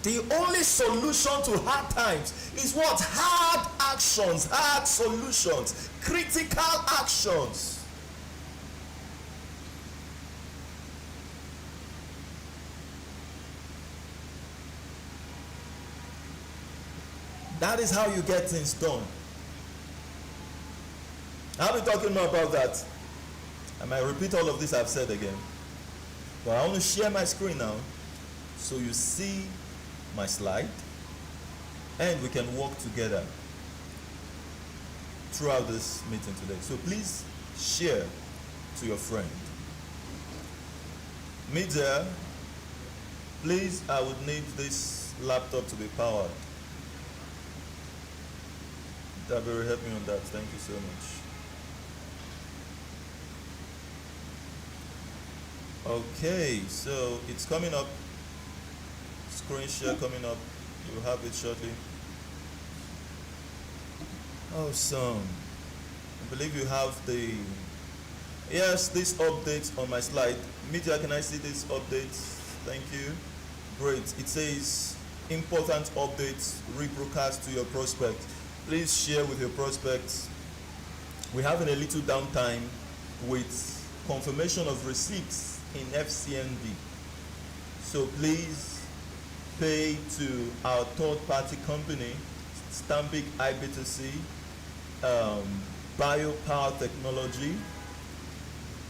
The only solution to hard times is what? Hard actions, hard solutions, critical actions. That is how you get things done. I'll be talking more about that. I might repeat all of this I've said again. But I want to share my screen now so you see my slide and we can work together throughout this meeting today. So please share to your friend. Media, please, I would need this laptop to be powered. That will help me on that. Thank you so much. Okay, so it's coming up. Screen share coming up. You'll have it shortly. Awesome. I believe you have the, yes, this update on my slide. Media, can I see this update? Thank you. Great. It says important updates rebroadcast to your prospect. Please share with your prospects. We're having a little downtime with confirmation of receipts in FCMB. So please pay to our third-party company, Stanbic IBTC, Biopower Technology.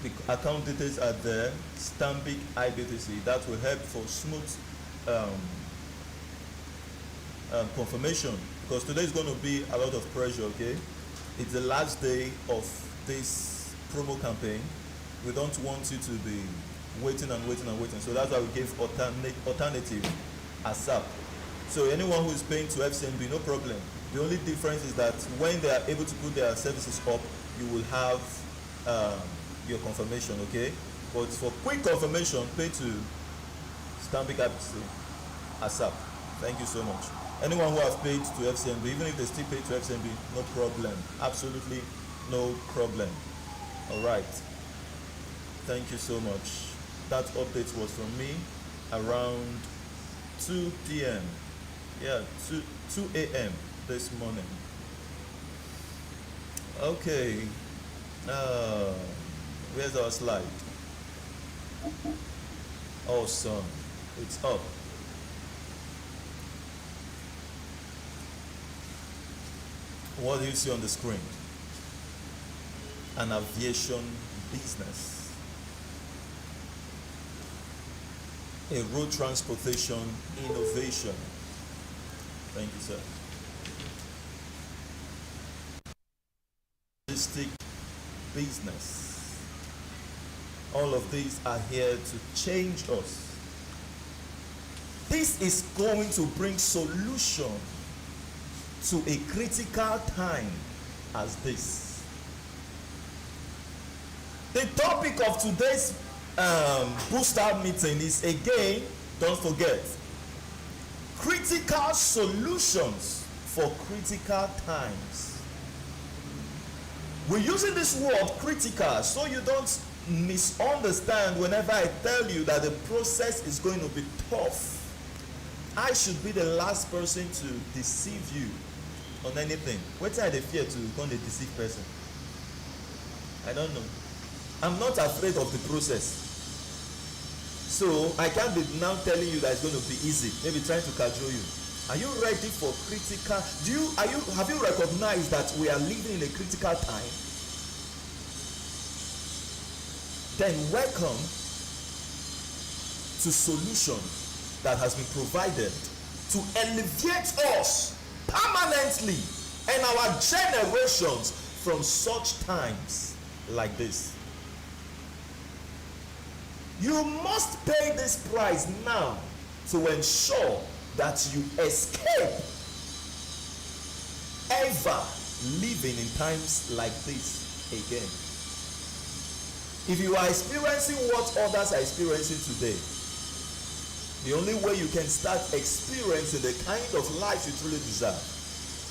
The account details are there, Stanbic IBTC. That will help for smooth confirmation, because today is going to be a lot of pressure. Okay, it's the last day of this promo campaign. We don't want you to be waiting and waiting and waiting, so that's why we gave alternative ASAP. So anyone who is paying to FCMB, no problem. The only difference is that when they are able to put their services up, you will have your confirmation. Okay, but for quick confirmation, pay to Stanbic IBTC ASAP. Thank you so much. Anyone who has paid to FCMB, even if they still pay to FCMB, no problem. Absolutely no problem. All right. Thank you so much. That update was from me around 2 p.m. Yeah, 2 a.m. this morning. Okay. Where's our slide? Awesome. It's up. What do you see on the screen? An aviation business. A road transportation innovation. Thank you, sir. Logistic business. All of these are here to change us. This is going to bring solution to a critical time as this. The topic of today's booster meeting is, again, don't forget, critical solutions for critical times. We're using this word critical so you don't misunderstand whenever I tell you that the process is going to be tough. I should be the last person to deceive you on anything. What are they fear to become the deceived person? I don't know. I'm not afraid of the process. So I can't be now telling you that it's going to be easy. Maybe trying to cajole you. Are you ready for critical? Have you recognized that we are living in a critical time? Then welcome to solution that has been provided to alleviate us permanently and our generations from such times like this. You must pay this price now to ensure that you escape ever living in times like this again. If you are experiencing what others are experiencing today, the only way you can start experiencing the kind of life you truly deserve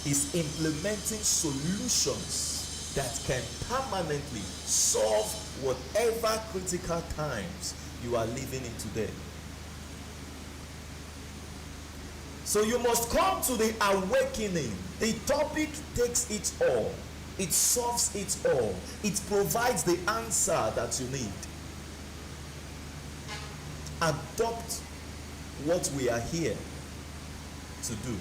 is implementing solutions that can permanently solve whatever critical times you are living in today. So you must come to the awakening. The topic takes it all. It solves it all. It provides the answer that you need. Adopt what we are here to do.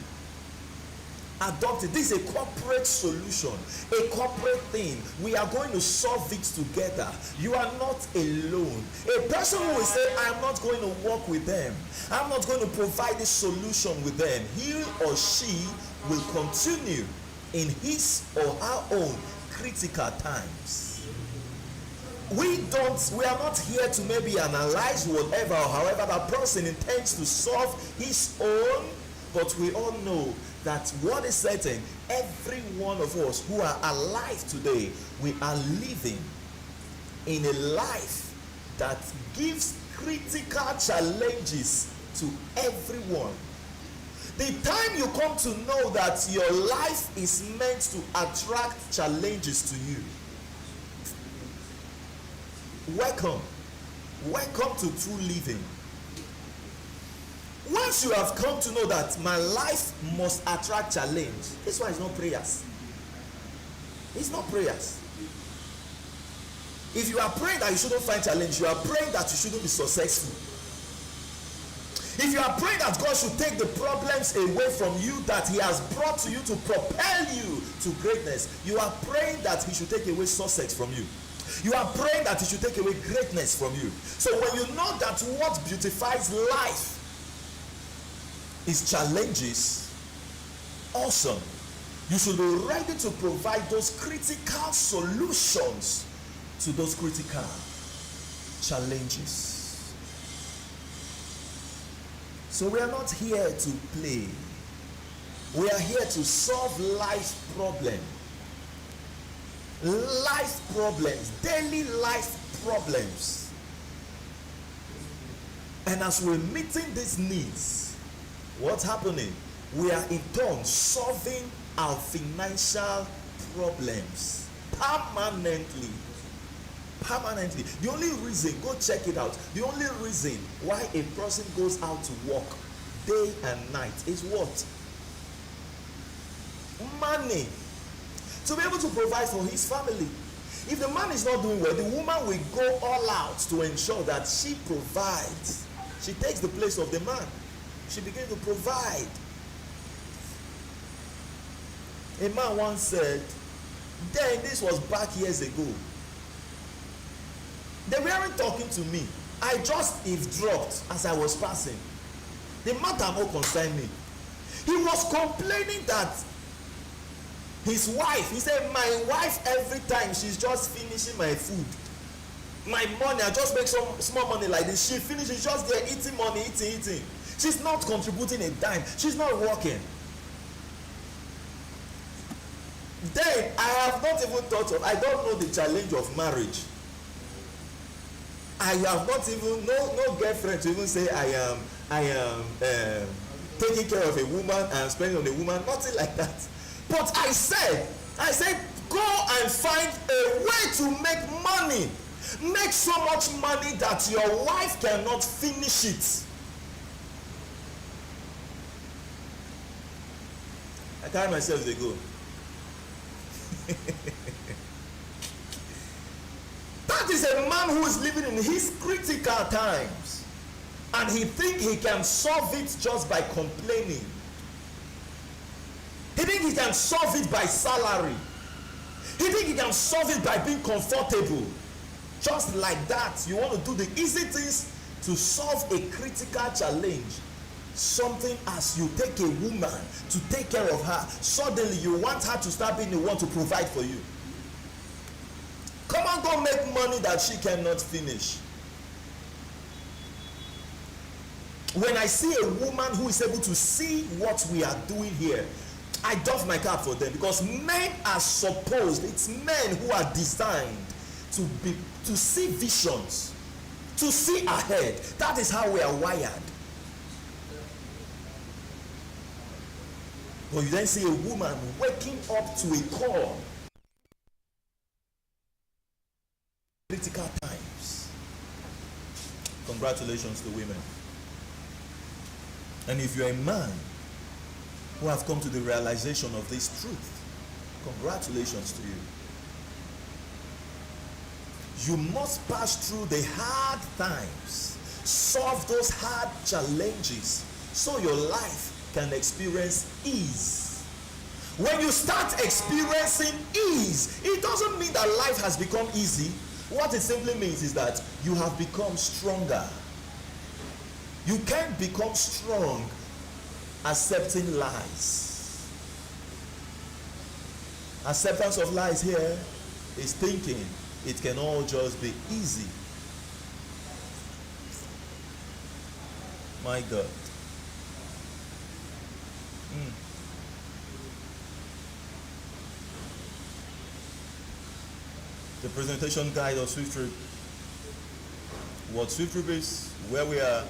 Adopt it. This is a corporate solution, a corporate thing. We are going to solve it together. You are not alone. A person who will say, I'm not going to work with them, I'm not going to provide a solution with them, he or she will continue in his or her own critical times. We are not here to maybe analyze whatever or however that person intends to solve his own, but we all know that what is certain, every one of us who are alive today, we are living in a life that gives critical challenges to everyone. The time you come to know that your life is meant to attract challenges to you, welcome to true living. Once you have come to know that my life must attract challenge, this one is not prayers. It's not prayers. If you are praying that you shouldn't find challenge, you are praying that you shouldn't be successful. If you are praying that God should take the problems away from you that he has brought to you to propel you to greatness, you are praying that he should take away success from you. You are praying that he should take away greatness from you. So when you know that what beautifies life is challenges, awesome. You should be ready to provide those critical solutions to those critical challenges. So we are not here to play. We are here to solve life's problem. Life problems, daily life problems. And as we're meeting these needs, what's happening? We are in turn solving our financial problems permanently. The only reason, go check it out, the only reason why a person goes out to work day and night is what? Money. To be able to provide for his family. If the man is not doing well, the woman will go all out to ensure that she provides. She takes the place of the man. She begins to provide. A man once said, then this was back years ago, they weren't talking to me. I just eavesdropped as I was passing. The matter more concerned me. He was complaining that his wife, he said, my wife every time she's just finishing my food. My money, I just make some small money like this. She finishes just there eating money, eating. She's not contributing a dime. She's not working. Then I have not even thought of, I don't know the challenge of marriage. I have not even, no girlfriend to even say I am taking care of a woman and spending on a woman, nothing like that. But I said, go and find a way to make money. Make so much money that your wife cannot finish it. I carry myself as they go. That is a man who is living in his critical times, and he thinks he can solve it just by complaining. He thinks he can solve it by salary. He thinks he can solve it by being comfortable. Just like that, you want to do the easy things to solve a critical challenge. Something as you take a woman to take care of her, suddenly you want her to start being the one to provide for you. Come on, go make money that she cannot finish. When I see a woman who is able to see what we are doing here, I doff my cap for them, because men are supposed, it's men who are designed to see visions, to see ahead. That is how we are wired. But you then see a woman waking up to a call. Critical times. Congratulations to women. And if you're a man who have come to the realization of this truth. Congratulations to you. You must pass through the hard times, solve those hard challenges, so your life can experience ease. When you start experiencing ease, it doesn't mean that life has become easy. What it simply means is that you have become stronger. You can't become strong accepting lies. Acceptance of lies here is thinking it can all just be easy. My God. The presentation guide of SWIFTtrip. What SWIFTtrip is, where we are,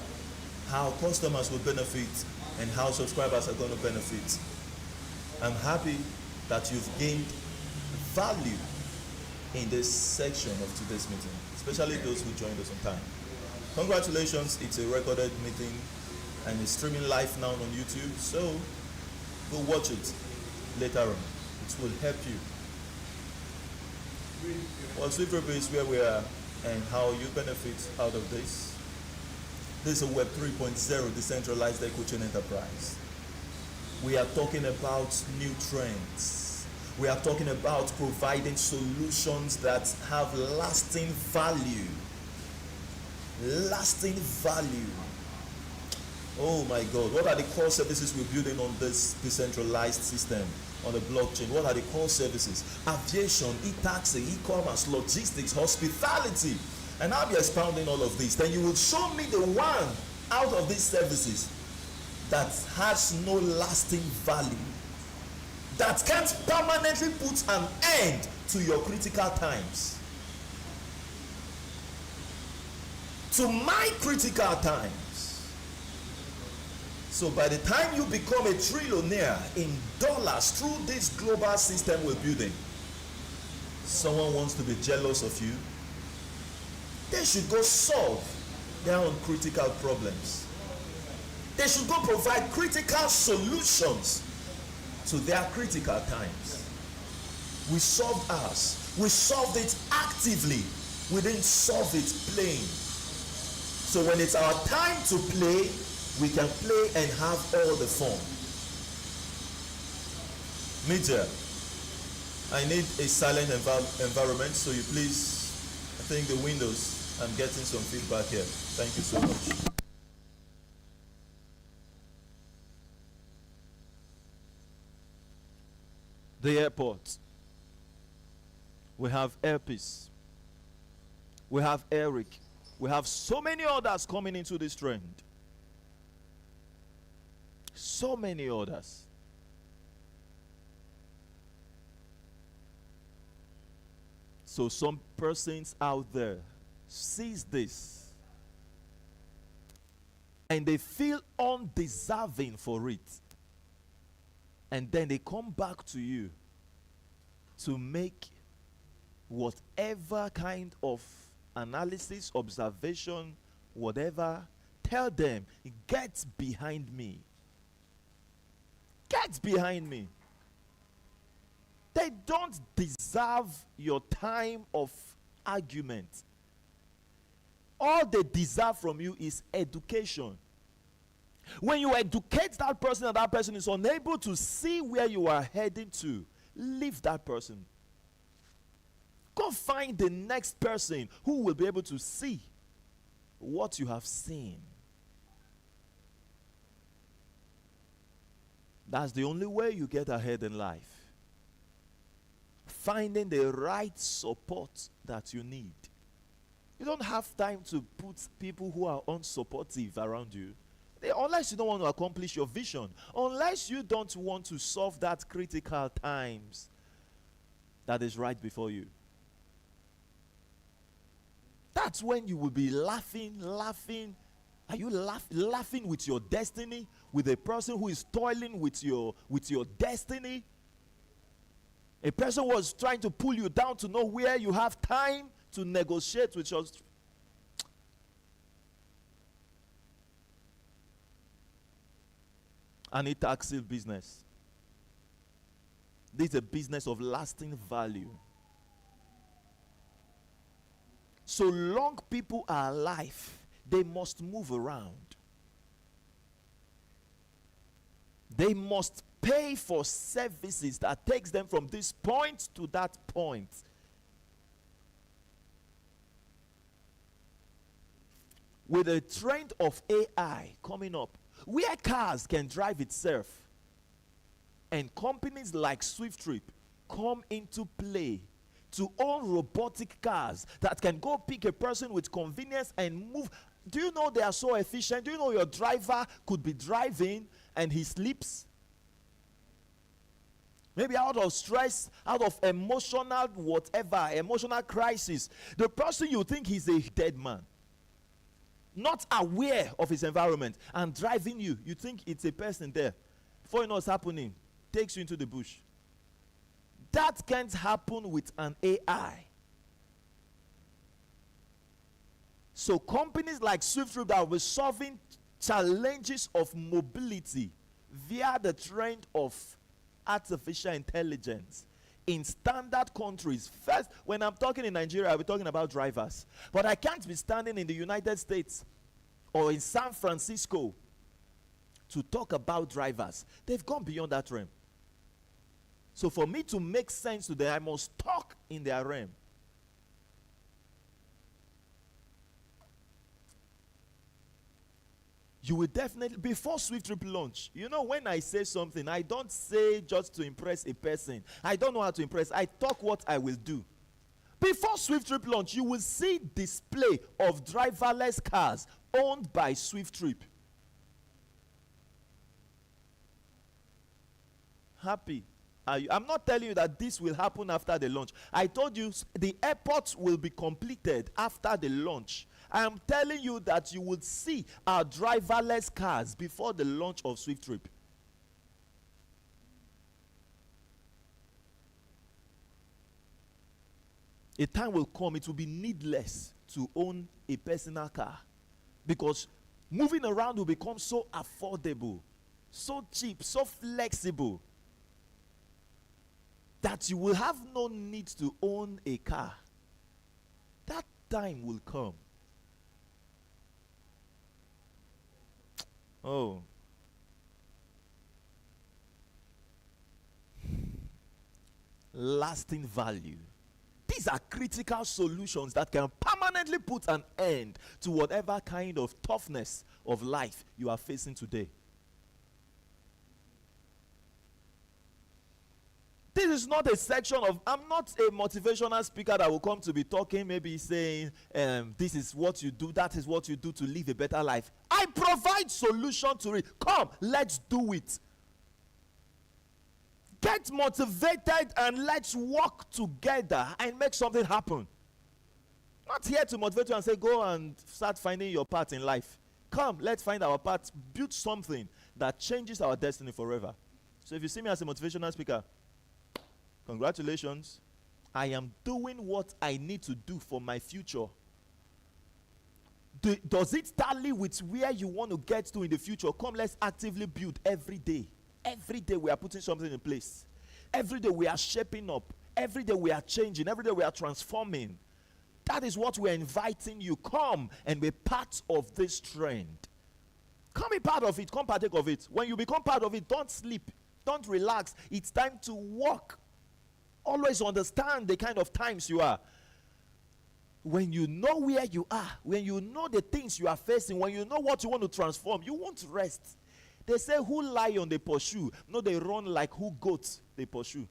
how customers will benefit, and how subscribers are going to benefit. I'm happy that you've gained value in this section of today's meeting, especially those who joined us on time. Congratulations, it's a recorded meeting and it's streaming live now on YouTube, so go watch it later on. It will help you. Well, SWIFTtrip is where we are and how you benefit out of this. This is a Web 3.0 decentralized eco chain enterprise. We are talking about new trends. We are talking about providing solutions that have lasting value. Lasting value. Oh my God, what are the core services we're building on this decentralized system, on the blockchain? What are the core services? Aviation, e-taxi, e-commerce, logistics, hospitality. And I'll be expounding all of this. Then you will show me the one out of these services that has no lasting value, that can't permanently put an end to your critical times. To my critical times. So by the time you become a trillionaire in dollars through this global system we're building, someone wants to be jealous of you, they should go solve their own critical problems. They should go provide critical solutions to their critical times. We solved ours. We solved it actively. We didn't solve it playing. So when it's our time to play, we can play and have all the fun. Media, I need a silent environment, so you please, I think the windows, I'm getting some feedback here. Thank you so much. The airport. We have Airpeace. We have Eric. We have so many others coming into this trend. So many others. So some persons out there sees this and they feel undeserving for it, and then they come back to you to make whatever kind of analysis, observation, whatever. Tell them, get behind me. Get behind me. They don't deserve your time of argument. All they deserve from you is education. When you educate that person and that person is unable to see where you are heading to, leave that person. Go find the next person who will be able to see what you have seen. That's the only way you get ahead in life. Finding the right support that you need. You don't have time to put people who are unsupportive around you. Unless you don't want to accomplish your vision. Unless you don't want to solve that critical times that is right before you. That's when you will be laughing. Are you laughing with your destiny? With a person who is toiling with your destiny? A person was trying to pull you down to know where you have time to negotiate with your... and a taxi business. This is a business of lasting value. So long people are alive, they must move around. They must pay for services that takes them from this point to that point. With a trend of AI coming up, where cars can drive itself, and companies like SWIFTtrip come into play to own robotic cars that can go pick a person with convenience and move. Do you know they are so efficient? Do you know your driver could be driving and he sleeps? Maybe out of stress, out of emotional whatever, emotional crisis. The person, you think he's a dead man, not aware of his environment, and driving you. You think it's a person there. Before you know what's happening, takes you into the bush. That can't happen with an AI. So companies like SWIFTtrip that will be solving challenges of mobility via the trend of artificial intelligence in standard countries. First, when I'm talking in Nigeria, I'll be talking about drivers. But I can't be standing in the United States or in San Francisco to talk about drivers. They've gone beyond that realm. So for me to make sense to them, I must talk in their realm. You will definitely, before SWIFTtrip launch, you know, when I say something, I don't say just to impress a person. I don't know how to impress. I talk what I will do. Before SWIFTtrip launch, you will see display of driverless cars owned by SWIFTtrip. Happy? I'm not telling you that this will happen after the launch. I told you the airports will be completed after the launch. I am telling you that you will see our driverless cars before the launch of SWIFTtrip. A time will come, it will be needless to own a personal car, because moving around will become so affordable, so cheap, so flexible, that you will have no need to own a car. That time will come. Oh. Lasting value. These are critical solutions that can permanently put an end to whatever kind of toughness of life you are facing today. This is not a section of, I'm not a motivational speaker that will come to be talking, maybe saying, this is what you do, that is what you do to live a better life. I provide solution to it. Come, let's do it. Get motivated and let's work together and make something happen. Not here to motivate you and say, go and start finding your path in life. Come, let's find our path, build something that changes our destiny forever. So if you see me as a motivational speaker, congratulations. I am doing what I need to do for my future. Does it tally with where you want to get to in the future? Come, let's actively build every day. Every day we are putting something in place. Every day we are shaping up. Every day we are changing. Every day we are transforming. That is what we're inviting you. Come and be part of this trend. Come be part of it. Come partake of it. When you become part of it, don't sleep. Don't relax. It's time to work. Always understand the kind of times you are. When you know where you are, when you know the things you are facing, when you know what you want to transform, you won't rest. They say, who lion they pursue? No, they run like who goats they pursue.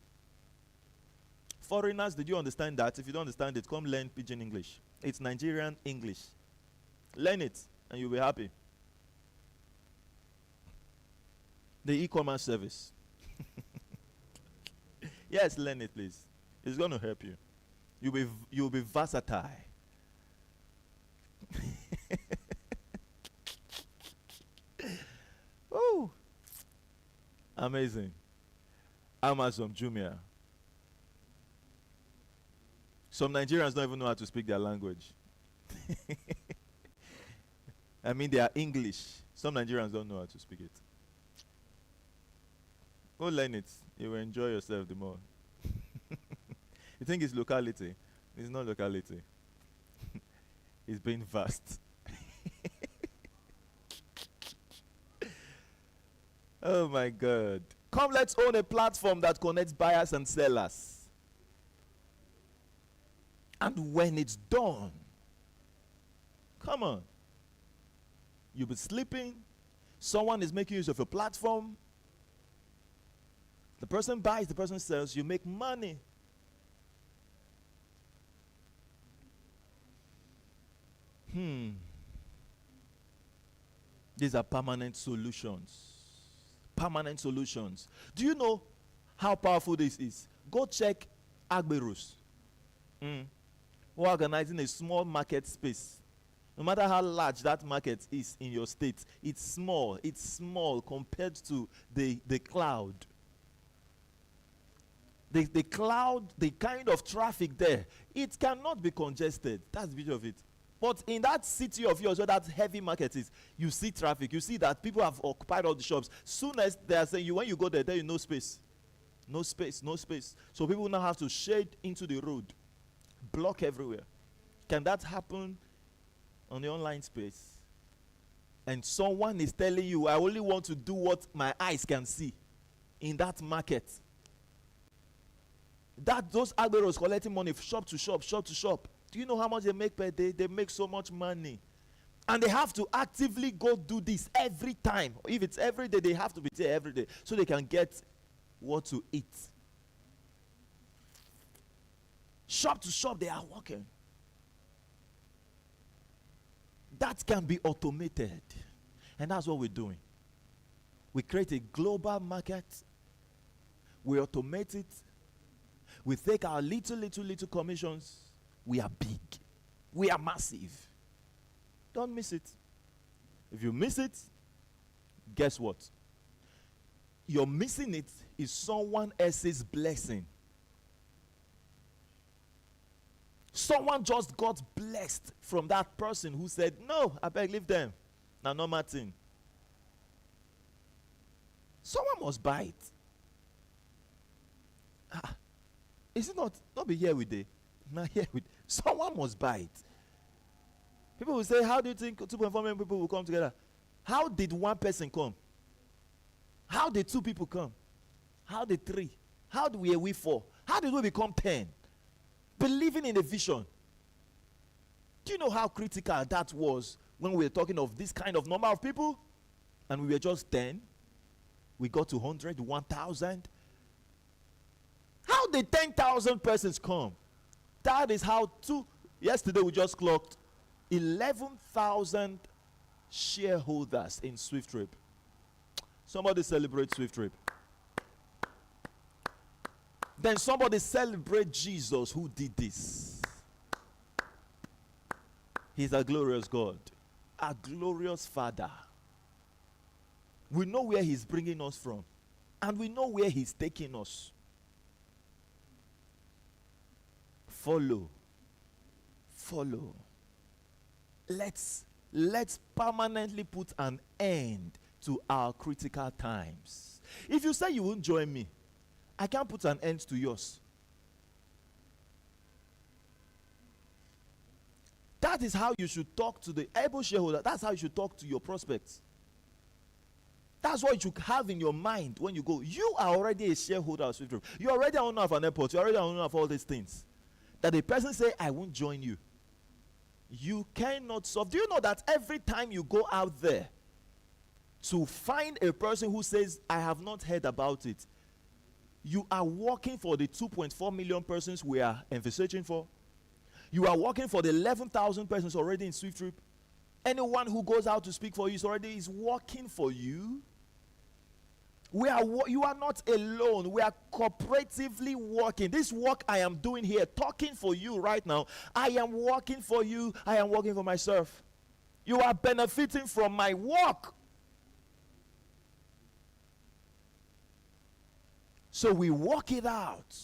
Foreigners, did you understand that? If you don't understand it, come learn Pidgin English. It's Nigerian English. Learn it and you'll be happy. The e-commerce service. Yes, learn it, please. It's going to help you. You'll be versatile. Oh, amazing. Amazon, Jumia. Some Nigerians don't even know how to speak their language. I mean, they are English. Some Nigerians don't know how to speak it. Go learn it. You will enjoy yourself the more. You think it's locality? It's not locality. It's being vast. Oh my God. Come, let's own a platform that connects buyers and sellers. And when it's done, come on. You'll be sleeping. Someone is making use of a platform. The person buys, the person sells. You make money. These are permanent solutions. Permanent solutions. Do you know how powerful this is? Go check Agberus. We're organizing a small market space. No matter how large that market is in your state, it's small. It's small compared to the cloud. The cloud, the kind of traffic there, it cannot be congested. That's the beauty of it. But in that city of yours where that heavy market is, you see traffic. You see that people have occupied all the shops. Soon as they are saying, when you go there is no space. No space, no space. So people now have to shade into the road. Block everywhere. Can that happen on the online space? And someone is telling you, I only want to do what my eyes can see in that market. Those agberos collecting money shop to shop, shop to shop. Do you know how much they make per day? They make so much money. And they have to actively go do this every time. If it's every day, they have to be there every day so they can get what to eat. Shop to shop, they are working. That can be automated. And that's what we're doing. We create a global market. We automate it. We take our little commissions. We are big. We are massive. Don't miss it. If you miss it, guess what? You're missing it is someone else's blessing. Someone just got blessed from that person who said, no, I beg, leave them. Now, no Martin. Someone must buy it. Is it not be here with it? Not here with someone must buy it. People will say, how do you think 2.4 million people will come together? How did one person come? How did 2 people come? How did 3? How were we 4? How did we become 10? Believing in a vision. Do you know how critical that was when we were talking of this kind of number of people? And we were just 10. We got to 100, 1,000. How did 10,000 persons come? That is how yesterday we just clocked 11,000 shareholders in SWIFTtrip. Somebody celebrate SWIFTtrip. Then somebody celebrate Jesus who did this. He's a glorious God, a glorious Father. We know where he's bringing us from, and we know where he's taking us. Follow. Let's permanently put an end to our critical times. If you say you won't join me, I can't put an end to yours. That is how you should talk to the able shareholder. That's how you should talk to your prospects. That's what you should have in your mind when you go. You are already a shareholder of SWIFTtrip. You're already an owner of an airport. You're already an owner of all these things. That the person say, I won't join you. You cannot solve. Do you know that every time you go out there to find a person who says, I have not heard about it, you are working for the 2.4 million persons we are envisaging for. You are working for the 11,000 persons already in SWIFTtrip. Anyone who goes out to speak for you is working for you. You are not alone. We are cooperatively working. This work I am doing here, talking for you right now, I am working for you. I am working for myself. You are benefiting from my work. So we work it out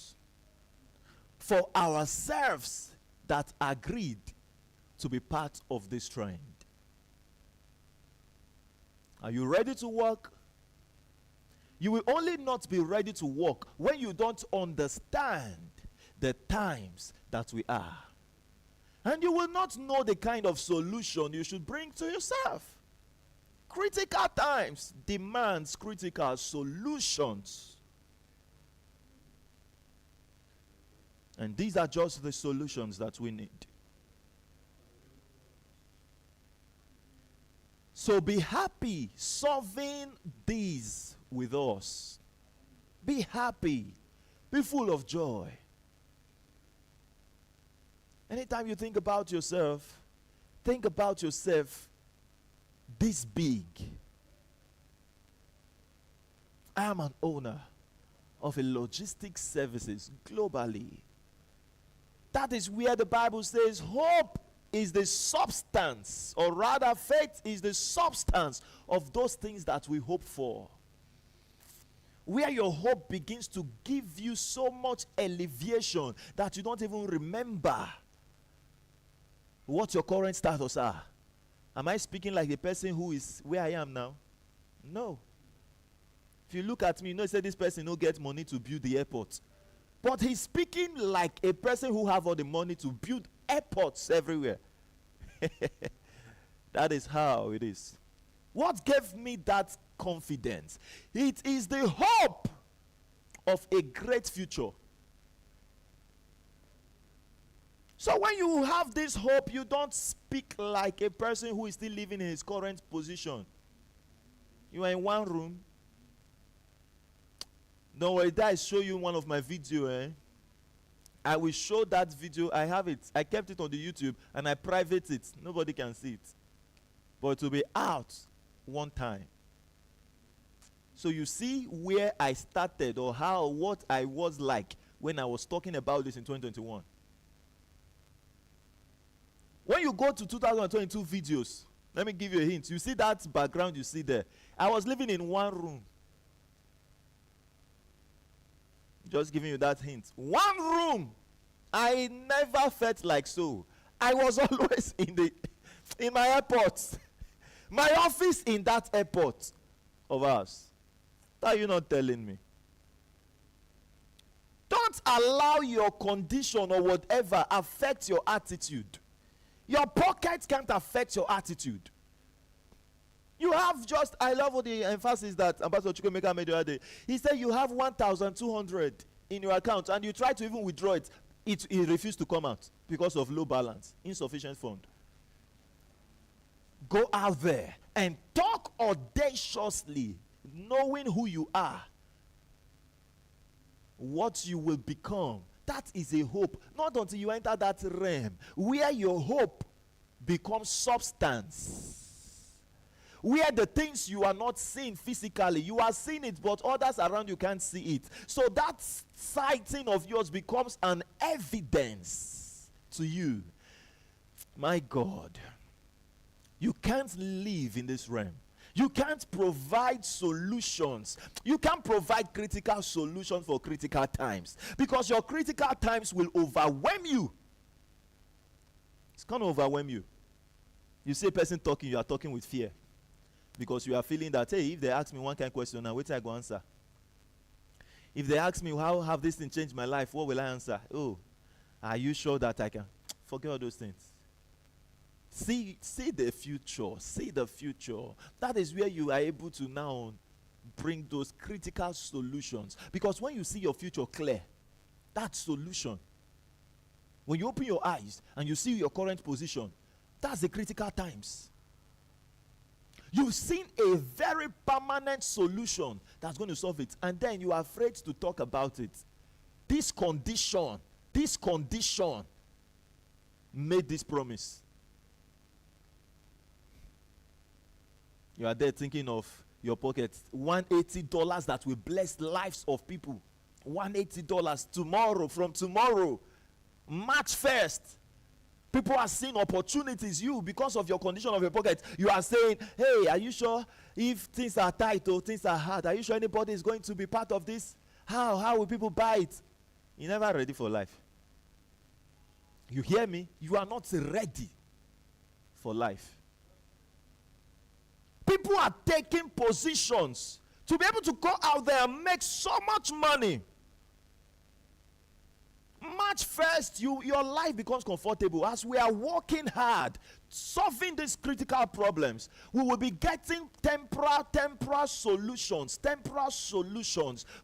for ourselves that agreed to be part of this trend. Are you ready to work? You will only not be ready to walk when you don't understand the times that we are. And you will not know the kind of solution you should bring to yourself. Critical times demands critical solutions. And these are just the solutions that we need. So be happy solving these with us. Be happy. Be full of joy. Anytime you think about yourself this big. I am an owner of a logistics services globally. That is where the Bible says hope is the substance, or rather faith is the substance of those things that we hope for. Where your hope begins to give you so much elevation that you don't even remember what your current status are. Am I speaking like the person who is where I am now? No. If you look at me, you know, say this person don't get money to build the airport. But he's speaking like a person who have all the money to build airports everywhere. That is how it is. What gave me that confidence? It is the hope of a great future. So when you have this hope, you don't speak like a person who is still living in his current position. You are in one room. Don't worry, that I show you one of my videos. I will show that video. I have it. I kept it on the YouTube and I private it. Nobody can see it. But it will be out one time. So you see where I started, or what I was like when I was talking about this in 2021. When you go to 2022 videos, let me give you a hint. You see that background you see there. I was living in one room. Just giving you that hint. One room. I never felt like so. I was always in my airport. My office in that airport of ours. That you're not telling me. Don't allow your condition or whatever affect your attitude. Your pocket can't affect your attitude. You have just, I love what the emphasis that Ambassador Chukwemeka made the other day. He said you have 1,200 in your account and you try to even withdraw it. It refused to come out because of low balance, insufficient fund. Go out there and talk audaciously, knowing who you are, what you will become. That is a hope. Not until you enter that realm where your hope becomes substance. Where the things you are not seeing physically, you are seeing it, but others around you can't see it. So that sighting of yours becomes an evidence to you. My God, you can't live in this realm. You can't provide solutions. You can't provide critical solutions for critical times, because your critical times will overwhelm you. It's going to overwhelm you. You see a person talking, you are talking with fear. Because you are feeling that, hey, if they ask me one kind of question, now wait, I go answer. If they ask me, how have this thing changed my life, what will I answer? Oh, are you sure that I can? Forget all those things. See the future. See the future. That is where you are able to now bring those critical solutions. Because when you see your future clear, that solution, when you open your eyes and you see your current position, that's the critical times. You've seen a very permanent solution that's going to solve it, and then you are afraid to talk about it. This condition made this promise. You are there thinking of your pocket. $180 that will bless lives of people. $180 tomorrow, from tomorrow, March 1st. People are seeing opportunities. You, because of your condition of your pocket, you are saying, hey, are you sure if things are tight or things are hard, are you sure anybody is going to be part of this? How will people buy it? You're never ready for life. You hear me? You are not ready for life. People are taking positions To be able to go out there and make so much money. March 1st, your life becomes comfortable as we are working hard, solving these critical problems. We will be getting temporal solutions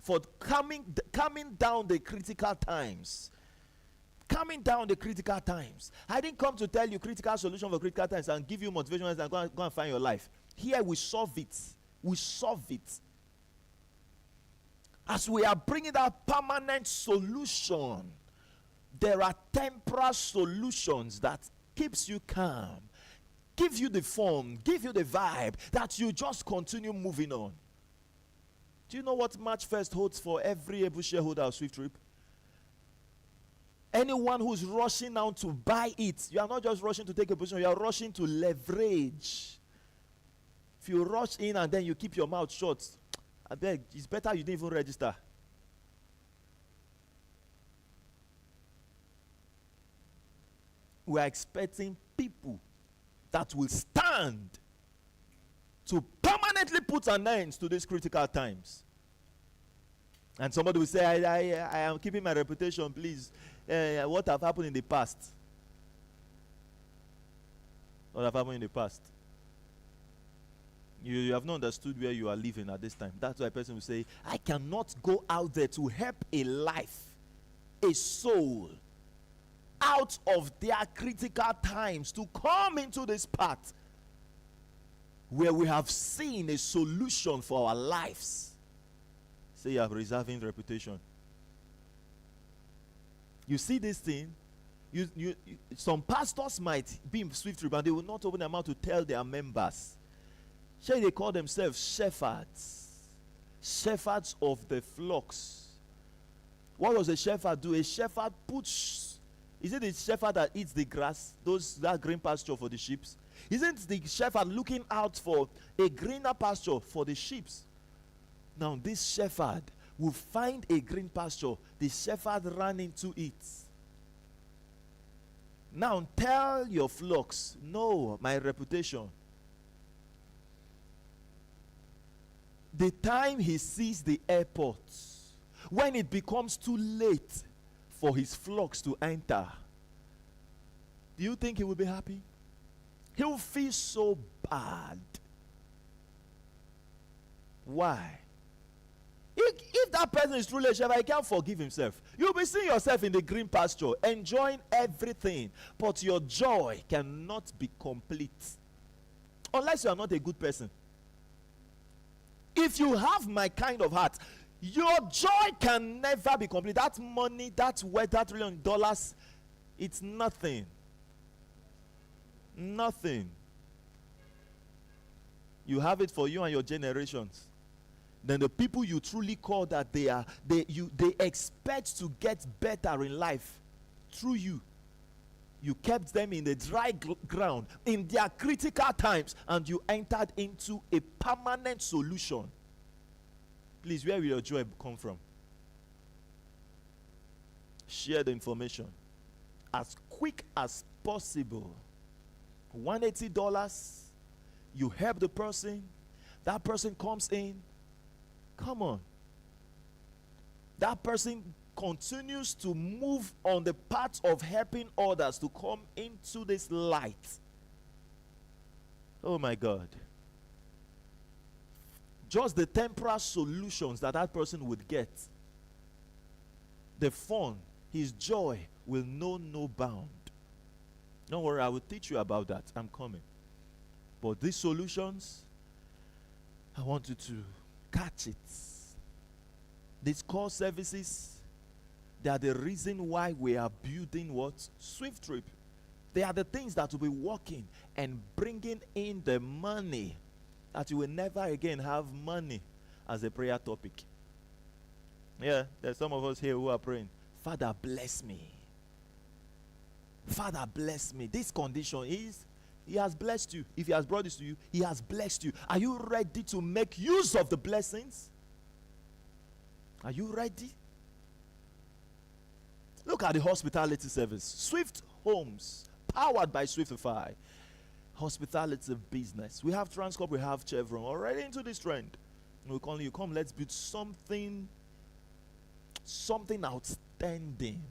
for coming down the critical times. Coming down the critical times. I didn't come to tell you critical solution for critical times and give you motivation and go and find your life. Here we solve it. We solve it. As we are bringing that permanent solution, there are temporal solutions that keeps you calm, give you the form, give you the vibe that you just continue moving on. Do you know what March 1st holds for every able shareholder of SWIFTtrip? Anyone who's rushing now to buy it, you are not just rushing to take a position, you are rushing to leverage. If you rush in and then you keep your mouth shut, I beg, it's better you didn't even register. We are expecting people that will stand to permanently put an end to these critical times. And somebody will say, I am keeping my reputation, please. What have happened in the past? What have happened in the past? You have not understood where you are living at this time. That's why a person will say, I cannot go out there to help a life, a soul, out of their critical times to come into this path where we have seen a solution for our lives. Say you are reserving reputation. You see this thing? Some pastors might be in SWIFTtrip and they will not open their mouth to tell their members. Shall they call themselves shepherds? Shepherds of the flocks. What does a shepherd do? A shepherd puts. Is it the shepherd that eats the grass, that green pasture for the sheep? Isn't the shepherd looking out for a greener pasture for the sheep? Now this shepherd will find a green pasture. The shepherd ran into it. Now tell your flocks, no, my reputation. The time he sees the airport, when it becomes too late for his flocks to enter, do you think he will be happy? He will feel so bad. Why? If that person is truly a shepherd, he can't forgive himself. You'll be seeing yourself in the green pasture, enjoying everything, but your joy cannot be complete unless you are not a good person. If you have my kind of heart, your joy can never be complete. That money, that wealth, that $1 trillion, it's nothing. Nothing. You have it for you and your generations. Then the people you truly call that they expect to get better in life through you. You kept them in the dry ground in their critical times, and you entered into a permanent solution. Please, where will your joy come from? Share the information as quick as possible. $180, you help the person, that person comes in. Come on. That person continues to move on the path of helping others to come into this light. Oh my God. Just the temporal solutions that person would get, the fun, his joy will know no bound. Don't worry, I will teach you about that. I'm coming. But these solutions, I want you to catch it. These core services, they are the reason why we are building what? SWIFTtrip. They are the things that will be working and bringing in the money that you will never again have money as a prayer topic. Yeah, there's some of us here who are praying, Father, bless me. Father, bless me. This condition is, he has blessed you. If he has brought this to you, he has blessed you. Are you ready to make use of the blessings? Are you ready? Look at the hospitality service. Swift Homes, powered by SWIFTIFY. Hospitality business. We have Transcorp, we have Chevron, already into this trend. We're calling you, come, let's build something outstanding.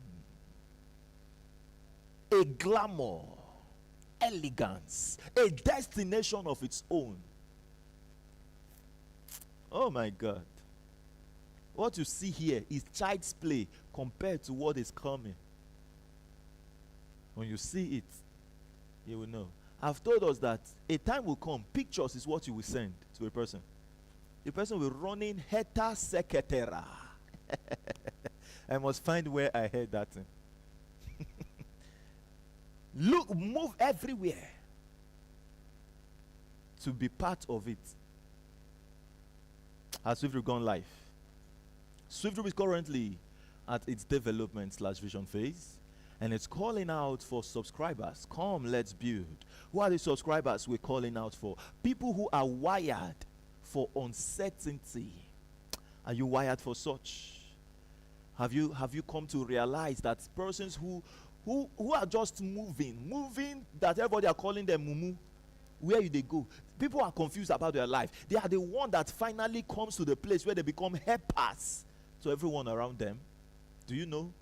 A glamour, elegance, a destination of its own. Oh my God. What you see here is child's play compared to what is coming. When you see it, you will know. I've told us that a time will come, pictures is what you will send to a person. The person will run in heta secretera. I must find where I heard that thing. Look, move everywhere to be part of it. Has SWIFTtrip gone live? SWIFTtrip is currently at its development / vision phase, and it's calling out for subscribers. Come, let's build. Who are the subscribers we're calling out for? People who are wired for uncertainty. Are you wired for such? Have you come to realize that persons who are just moving, that everybody are calling them mumu, where do they go? People are confused about their life. They are the one that finally comes to the place where they become helpers to everyone around them. Do you know?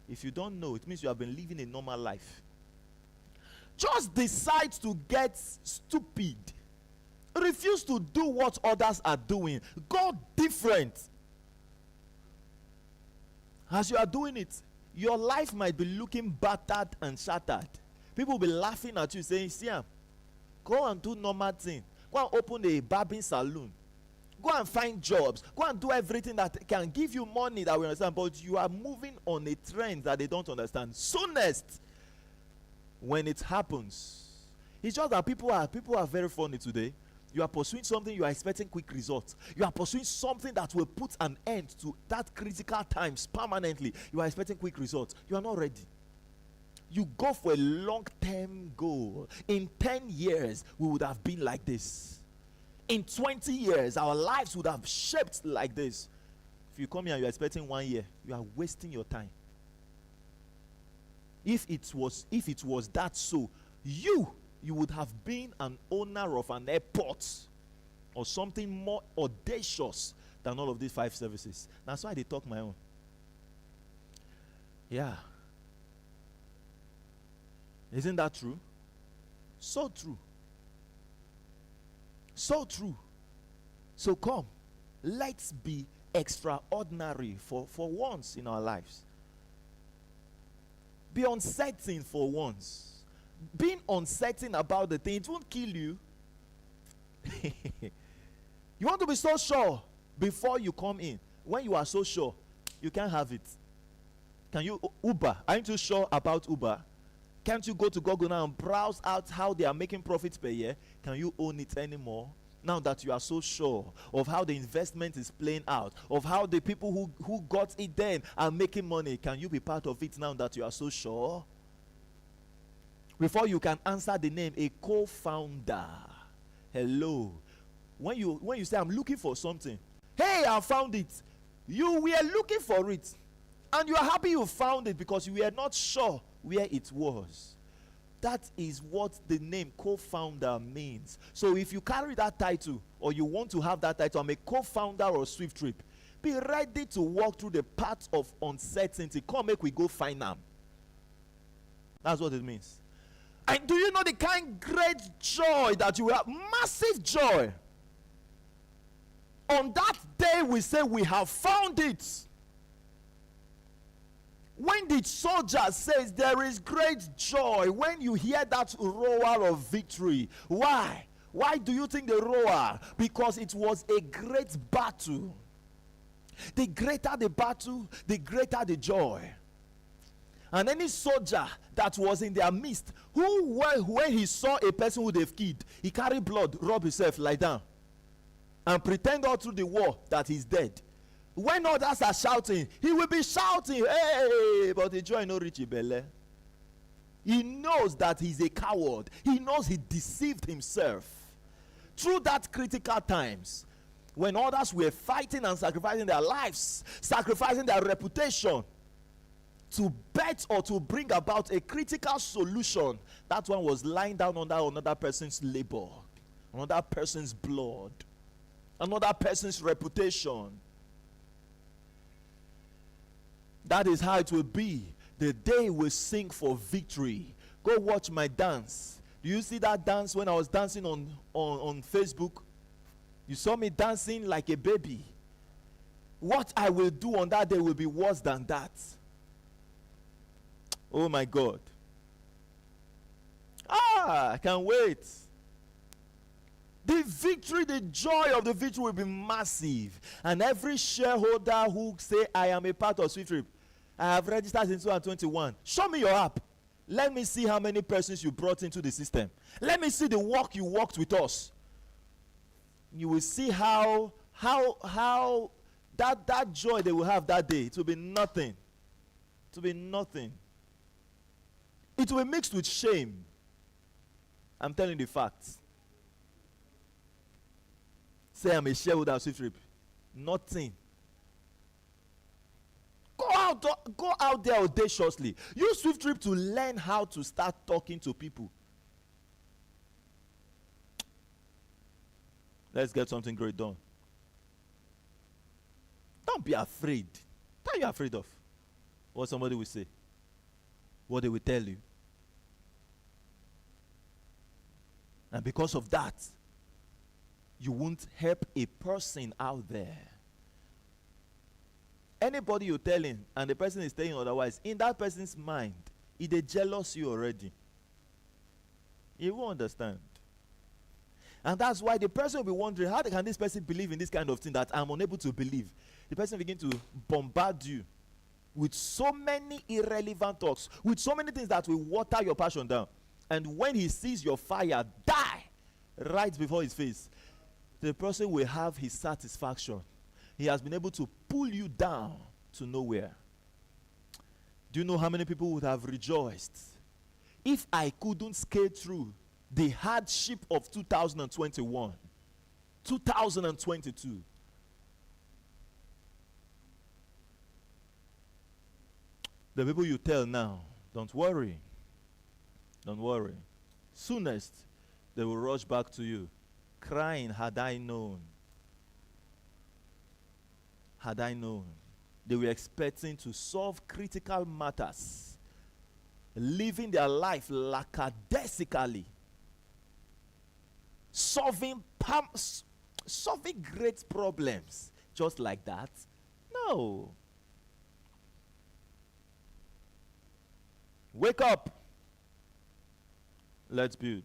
If you don't know, it means you have been living a normal life. Just decide to get stupid. Refuse to do what others are doing. Go different. As you are doing it, your life might be looking battered and shattered. People will be laughing at you, saying, Siam, go and do normal thing. Go and open a barbing salon. Go and find jobs. Go and do everything that can give you money that we understand. But you are moving on a trend that they don't understand. Soonest, when it happens, it's just that people are very funny today. You are pursuing something, you are expecting quick results. You are pursuing something that will put an end to that critical times permanently. You are expecting quick results. You are not ready. You go for a long-term goal. In 10 years, we would have been like this. In 20 years, our lives would have shaped like this. If you come here and you're expecting 1 year, you are wasting your time. If it was that so, you would have been an owner of an airport or something more audacious than all of these 5 services. That's why they talk my own. Yeah. Isn't that true? So true. So true. So come, let's be extraordinary for once in our lives. Be uncertain for once. Being uncertain about the thing, it won't kill you. You want to be so sure before you come in. When you are so sure, you can't have it. Can you Uber? Aren't you sure about Uber? Can't you go to Google now and browse out how they are making profits per year? Can you own it anymore? Now that you are so sure of how the investment is playing out, of how the people who got it then are making money, can you be part of it now that you are so sure? Before you can answer the name, a co-founder. Hello. When you say, I'm looking for something. Hey, I found it. You were looking for it. And you are happy you found it because you were not sure where it was. That is what the name co-founder means. So if you carry that title, or you want to have that title, I'm a co-founder of SWIFTtrip, be ready to walk through the path of uncertainty. Come, make we go find them. That's what it means. And do you know the kind great joy that you will have? Massive joy. On that day we say we have found it. When the soldier says there is great joy, when you hear that roar of victory, why? Why do you think they roar? Because it was a great battle. The greater the battle, the greater the joy. And any soldier that was in their midst, when he saw a person who they've killed, he carried blood, rub himself, lie down, and pretend all through the war that he's dead. When others are shouting, he will be shouting, hey, but the joy no reach belly. He knows that he's a coward. He knows he deceived himself. Through that critical times, when others were fighting and sacrificing their lives, sacrificing their reputation, to bet or to bring about a critical solution, that one was lying down under another person's labor, another person's blood. another person's reputation. That is how it will be the day we sing for victory. Go watch my dance. Do you see that dance when I was dancing on Facebook? You saw me dancing like a baby. What I will do on that day will be worse than that. Oh my God. I can't wait. The victory, the joy of the victory will be massive. And every shareholder who say, I am a part of SWIFTtrip, I have registered in 2021. Show me your app. Let me see how many persons you brought into the system. Let me see the work you worked with us. You will see how that joy they will have that day. It will be nothing. It will be nothing. It will be mixed with shame. I'm telling the facts. Say I'm a shareholder of SWIFTtrip. Nothing. Go out there audaciously. Use SWIFTtrip to learn how to start talking to people. Let's get something great done. Don't be afraid. What are you afraid of? What somebody will say. What they will tell you. And because of that, you won't help a person out there. Anybody you're telling and the person is telling otherwise, in that person's mind, they jealous you already. You won't understand. And that's why the person will be wondering, how can this person believe in this kind of thing that I'm unable to believe? The person begin to bombard you with so many irrelevant talks, with so many things that will water your passion down. And when he sees your fire die right before his face, the person will have his satisfaction. He has been able to pull you down to nowhere. Do you know how many people would have rejoiced if I couldn't skate through the hardship of 2021, 2022? The people you tell now, don't worry. Don't worry. Soonest, they will rush back to you, crying, had I known. Had I known. They were expecting to solve critical matters, living their life lackadaisically, solving great problems just like that. No. Wake up. Let's build.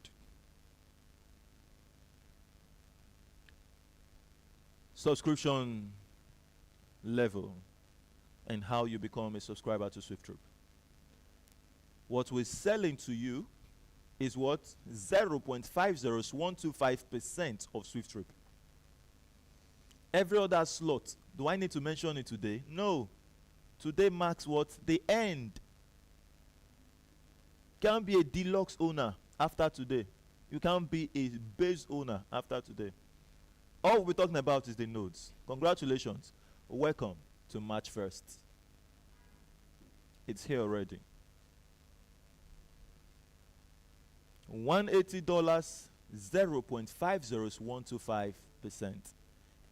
Subscription level and how you become a subscriber to SWIFTtrip. What we're selling to you is what? 0.50125% of SWIFTtrip. Every other slot, do I need to mention it today? No. Today marks what? The end. Can't be a deluxe owner after today. You can't be a base owner after today. All we're talking about is the nodes. Congratulations. Welcome to March 1st. It's here already. $180, 0.50125%.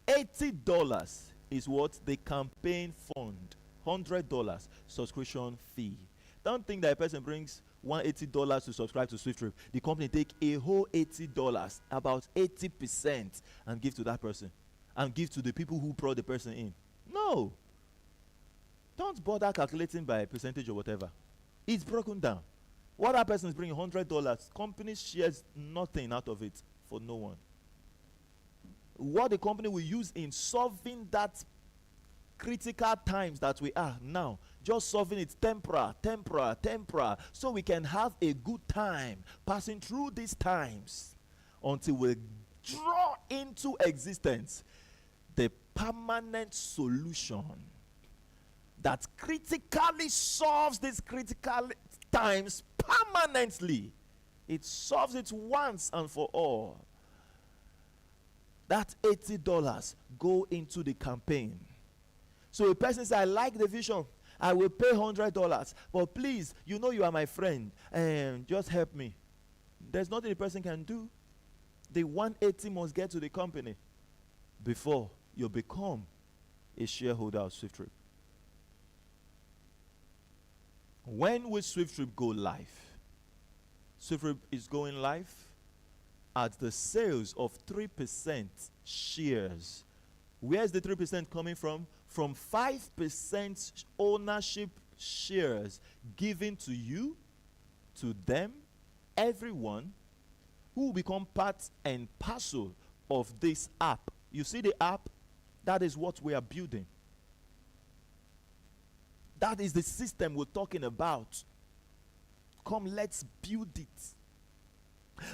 $80 is what the campaign fund. $100 subscription fee. Don't think that a person brings $180 to subscribe to SWIFTtrip. The company take a whole $80, about 80%, and give to that person, and give to the people who brought the person in. No. Don't bother calculating by percentage or whatever. It's broken down. What that person is bringing, $100, company shares nothing out of it for no one. What the company will use in solving that critical times that we are now, just solving it temporary, so we can have a good time passing through these times until we draw into existence the permanent solution that critically solves these critical times permanently. It solves it once and for all. That $80 go into the campaign. So a person says, I like the vision, I will pay $100, but please, you know you are my friend, and just help me. There's nothing the person can do. The 180 must get to the company. before you become a shareholder of SWIFTtrip. When will SWIFTtrip go live? SWIFTtrip is going live at the sales of 3% shares. Where's the 3% coming from? From 5% ownership shares given to you, to them, everyone who will become part and parcel of this app. You see the app? That is what we are building. That is the system we're talking about. Come, let's build it.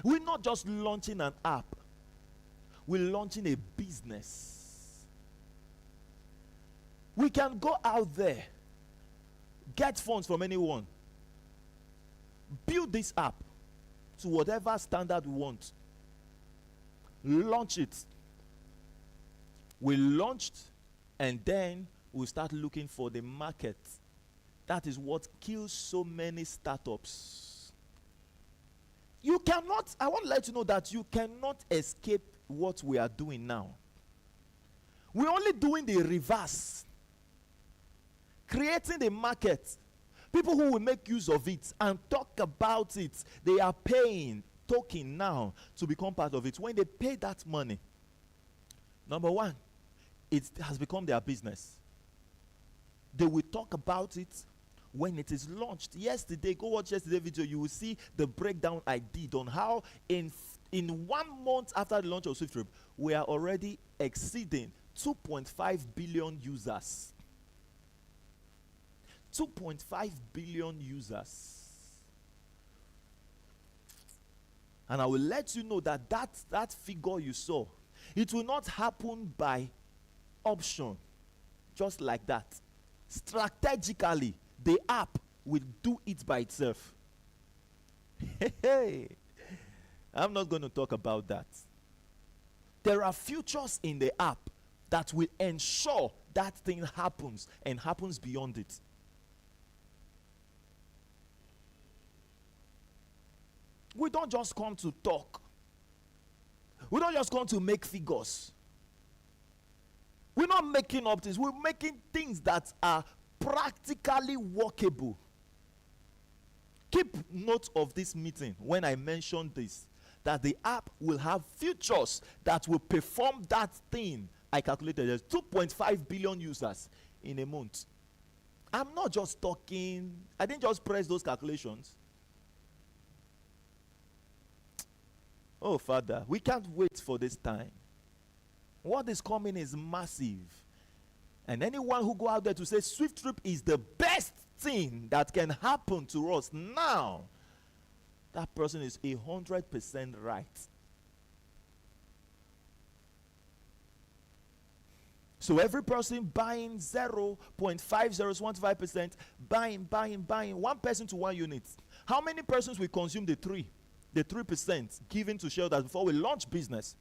We're not just launching an app. We're launching a business. We can go out there, get funds from anyone, build this app to whatever standard we want, launch it. We launched, and then we'll start looking for the market. That is what kills so many startups. You cannot, I want to let you know that you cannot escape what we are doing now. We're only doing the reverse. Creating the market. People who will make use of it and talk about it, they are paying token now to become part of it. When they pay that money, number one, it has become their business. They will talk about it when it is launched. Yesterday, go watch yesterday's video, you will see the breakdown I did on how in 1 month after the launch of SWIFTtrip, we are already exceeding 2.5 billion users. 2.5 billion users. And I will let you know that that figure you saw, it will not happen by option, just like that. Strategically, the app will do it by itself. Hey, I'm not going to talk about that. There are features in the app that will ensure that thing happens and happens beyond it. We don't just come to talk. We don't just come to make figures. We're not making up things. We're making things that are practically workable. Keep note of this meeting when I mentioned this, that the app will have features that will perform that thing I calculated. There's 2.5 billion users in a month. I'm not just talking. I didn't just press those calculations. Oh, Father, we can't wait for this time. What is coming is massive. And anyone who go out there to say SWIFTtrip is the best thing that can happen to us now, that person is 100% right. So every person buying 0.5015%, buying, one person to 1 unit. How many persons will consume the 3% given to shareholders before we launch business?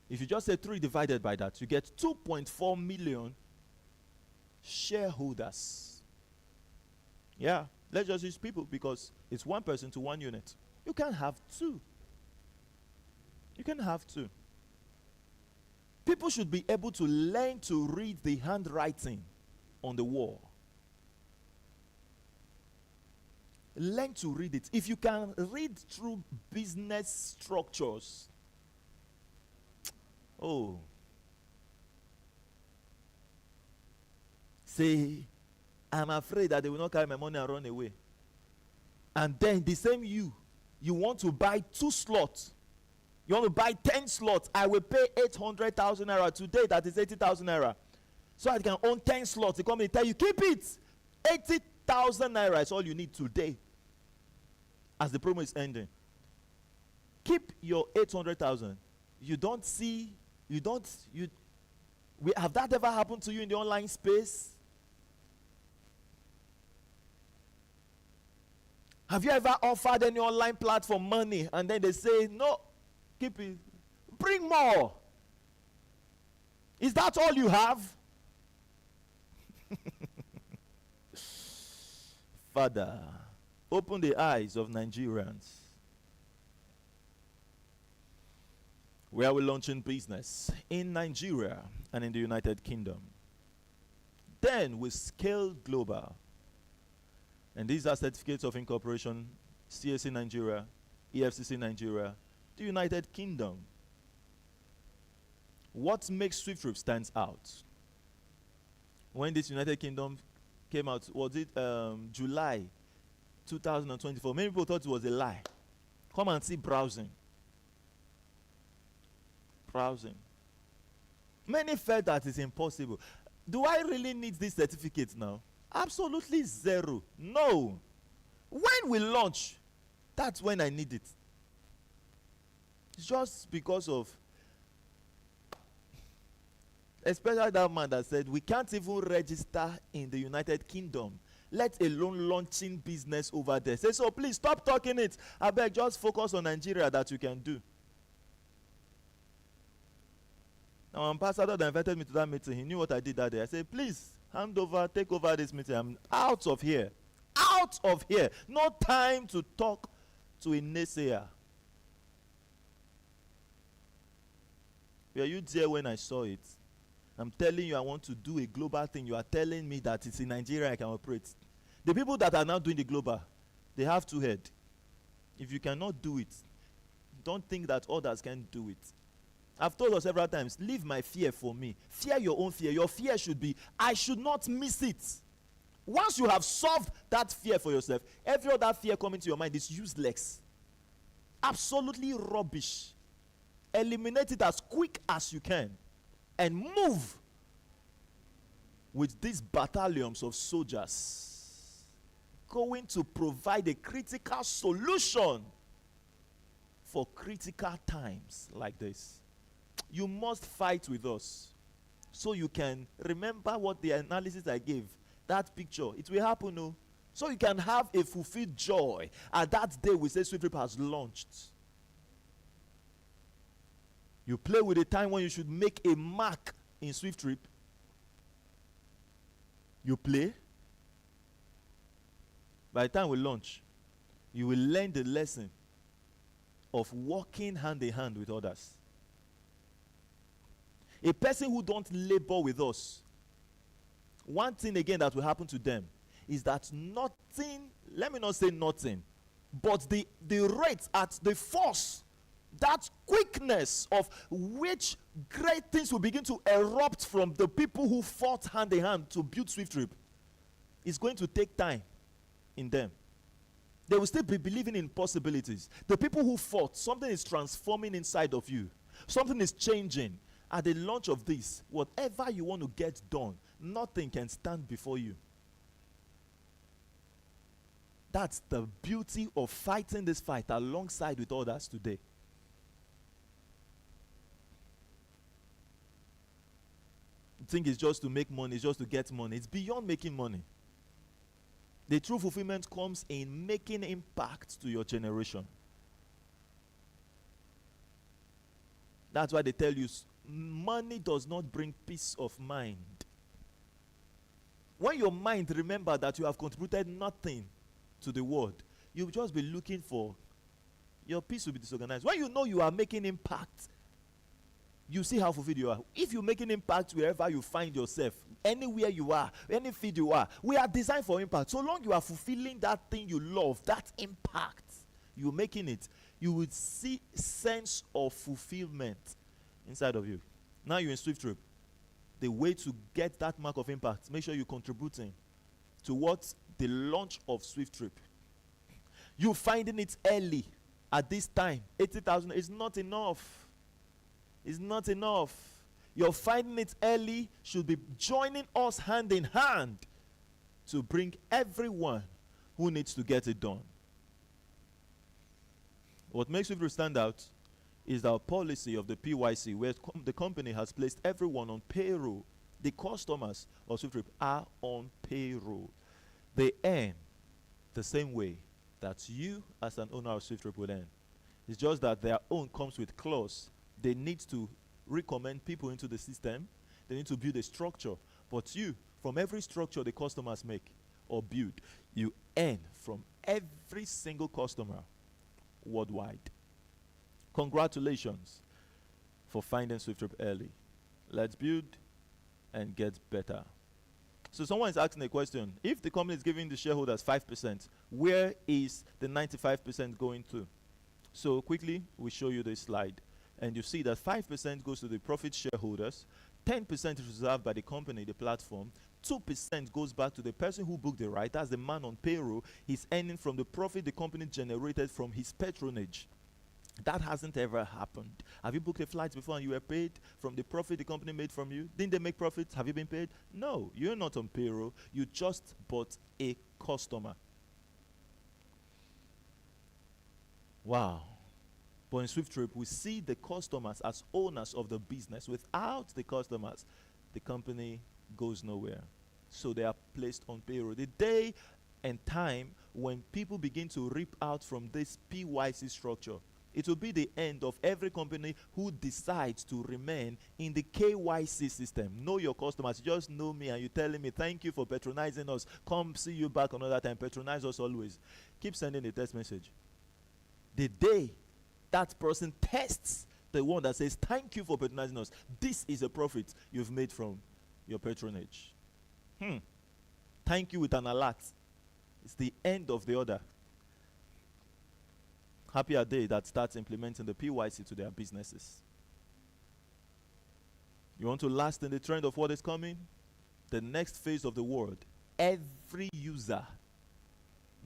If you just say 3 divided by that, you get 2.4 million shareholders. Yeah, let's just use people because it's 1 person to 1 unit. You can have 2. You can have 2. People should be able to learn to read the handwriting on the wall. Learn to read it. If you can read through business structures, oh, say, I'm afraid that they will not carry my money and run away. And then the same you want to buy 2 slots. You want to buy 10 slots. I will pay 800,000 naira today. That is 80,000 naira. So I can own 10 slots. The company tell you, keep it. 80,000 naira is all you need today. As the promo is ending. Keep your 800,000. Have that ever happened to you in the online space? Have you ever offered any online platform money and then they say, no, keep it, bring more? Is that all you have? Father, open the eyes of Nigerians. where we're launching business in Nigeria and in the United Kingdom. Then we scale global. And these are certificates of incorporation, CAC Nigeria, EFCC Nigeria, the United Kingdom. What makes SWIFTTrip stands out? When this United Kingdom came out, was it July 2024? Many people thought it was a lie. Come and see browsing. Browsing. Many felt that it's impossible. Do I really need this certificate now? Absolutely zero. No. When we launch, that's when I need it. It's just because of, especially that man that said, we can't even register in the United Kingdom, let alone launching business over there. Say, so please stop talking it. I beg, just focus on Nigeria that you can do. Now, ambassador that invited me to that meeting, he knew what I did that day. I said, please, hand over, take over this meeting. I'm out of here. Out of here. No time to talk to a naysayer. Were you there when I saw it? I'm telling you I want to do a global thing. You are telling me that it's in Nigeria I can operate. The people that are now doing the global, they have two heads. If you cannot do it, don't think that others can do it. I've told us several times, leave my fear for me. Fear your own fear. Your fear should be, I should not miss it. Once you have solved that fear for yourself, every other fear coming to your mind is useless. Absolutely rubbish. Eliminate it as quick as you can and move with these battalions of soldiers going to provide a critical solution for critical times like this. You must fight with us so you can remember what the analysis I gave, that picture. It will happen, no? So you can have a fulfilled joy at that day we say SWIFTTrip has launched. You play with the time when you should make a mark in SWIFTTrip. You play. By the time we launch, you will learn the lesson of walking hand in hand with others. A person who don't labor with us, one thing again that will happen to them is that nothing, let me not say nothing, but the rate at the force, that quickness of which great things will begin to erupt from the people who fought hand in hand to build SWIFTTrip is going to take time in them. They will still be believing in possibilities. The people who fought, something is transforming inside of you. Something is changing. At the launch of this, whatever you want to get done, nothing can stand before you. That's the beauty of fighting this fight alongside with others today. You think it's just to make money, it's just to get money. It's beyond making money. The true fulfillment comes in making impact to your generation. That's why they tell you money does not bring peace of mind. When your mind remember that you have contributed nothing to the world, you'll just be looking for, your peace will be disorganized. When you know you are making impact, you see how fulfilled you are. If you're making impact wherever you find yourself, anywhere you are, any field you are, we are designed for impact. So long you are fulfilling that thing you love, that impact, you're making it, you will see sense of fulfillment inside of you. Now you're in SWIFTTrip. The way to get that mark of impact, make sure you're contributing towards the launch of SWIFTTrip. You finding it early at this time, 80,000 is not enough. It's not enough. You're finding it early, should be joining us hand in hand to bring everyone who needs to get it done. What makes SWIFTTrip stand out is our policy of the PYC, where the company has placed everyone on payroll. The customers of SWIFTTrip are on payroll. They earn the same way that you as an owner of SWIFTTrip would earn. It's just that their own comes with clause. They need to recommend people into the system. They need to build a structure. But you, from every structure the customers make or build, you earn from every single customer worldwide. Congratulations. for finding SWIFTtrip early. Let's build and get better. So someone is asking a question. If the company is giving the shareholders 5%, where is the 95% going to? So quickly, we show you this slide. And you see that 5% goes to the profit shareholders, 10% is reserved by the company, the platform, 2% goes back to the person who booked the ride. That's the man on payroll. He's earning from the profit the company generated from his patronage. That hasn't ever happened. Have you booked a flight before and you were paid from the profit the company made from you? Didn't they make profits? Have you been paid? No, you're not on payroll. You just bought a customer. Wow. But in SWIFTtrip, we see the customers as owners of the business. Without the customers, the company goes nowhere. So they are placed on payroll. The day and time when people begin to rip out from this PYC structure, it will be the end of every company who decides to remain in the KYC system. Know your customers. You just know me and you're telling me, thank you for patronizing us. Come see you back another time. Patronize us always. Keep sending a text message. The day that person tests the one that says, thank you for patronizing us, this is a profit you've made from your patronage. Thank you with an alert. It's the end of the order. Happy a day that starts implementing the PYC to their businesses. You want to last in the trend of what is coming? The next phase of the world, every user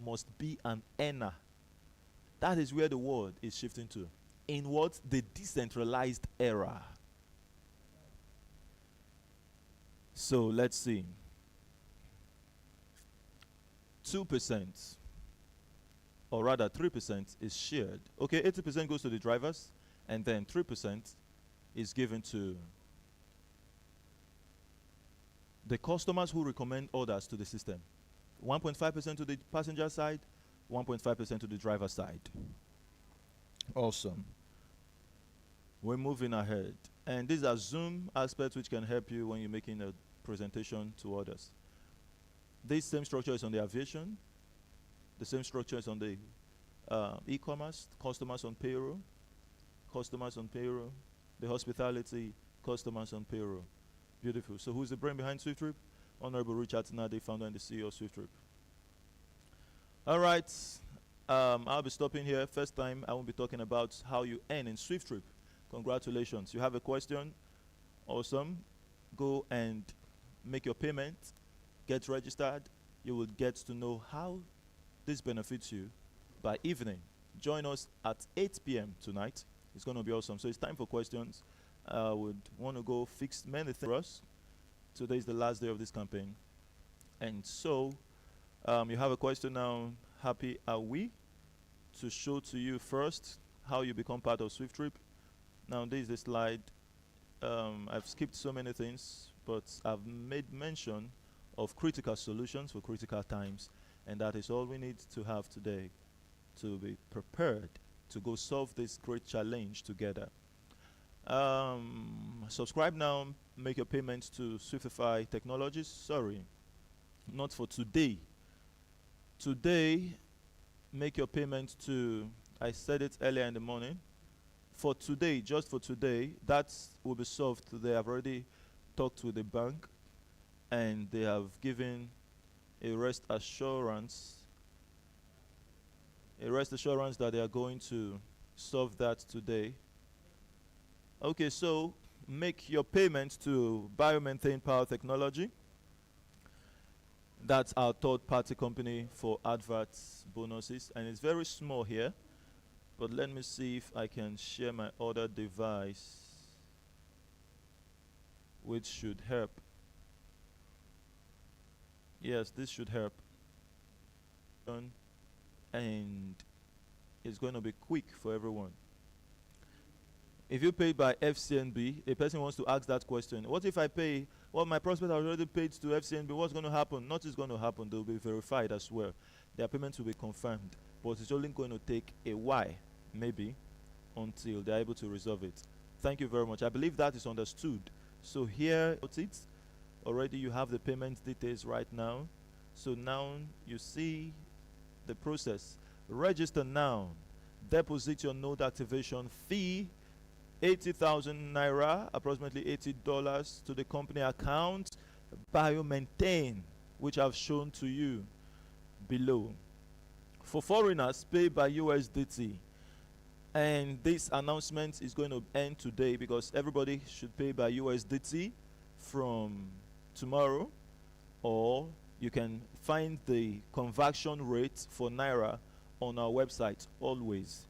must be an earner. That is where the world is shifting to. In what? The decentralized era. So let's see. 2%, or rather 3% is shared. Okay, 80% goes to the drivers, and then 3% is given to the customers who recommend orders to the system. 1.5% to the passenger side, 1.5% to the driver side. Awesome. We're moving ahead. And these are Zoom aspects which can help you when you're making a presentation to others. This same structure is on the aviation. The same structure is on the e-commerce, customers on payroll, the hospitality, customers on payroll. Beautiful. So who's the brain behind SWIFTtrip? Honorable Richard Nade, founder and the CEO of SWIFTtrip. All right, I'll be stopping here. First time I won't be talking about how you earn in SWIFTtrip. Congratulations. You have a question? Awesome. Go and make your payment. Get registered. You will get to know how this benefits you by evening. Join us at 8 p.m. tonight. It's going to be awesome. So it's time for questions. I would want to go fix many things for us. Today is the last day of this campaign. And so you have a question now. Happy are we to show to you first how you become part of SWIFTtrip. Now this is the slide. I've skipped so many things, but I've made mention of critical solutions for critical times, and that is all we need to have today to be prepared to go solve this great challenge together. Subscribe now, make your payments to SWIFTIFY Technologies. Sorry, not for today. Today, make your payment to, I said it earlier in the morning, for today, just for today, that will be solved. They have already talked with the bank, and they have given a rest assurance that they are going to solve that today. Okay, so make your payment to Biomethane Power Technology. That's our third-party company for adverts bonuses, and it's very small here, but let me see if I can share my other device, which should help. Yes, this should help. And it's going to be quick for everyone. If you pay by FCNB, a person wants to ask that question. What if I pay, well, my prospect has already paid to FCNB, what's going to happen? Nothing is going to happen. They will be verified as well. Their payments will be confirmed. But it's only going to take a while, maybe, until they're able to resolve it. Thank you very much. I believe that is understood. So here it. Already you have the payment details right now. So now you see the process. Register now. Deposit your node activation fee. 80,000 naira, approximately $80 to the company account BioMaintain, which I've shown to you below. For foreigners, pay by USDT. And this announcement is going to end today because everybody should pay by USDT from tomorrow, or you can find the conversion rate for naira on our website always.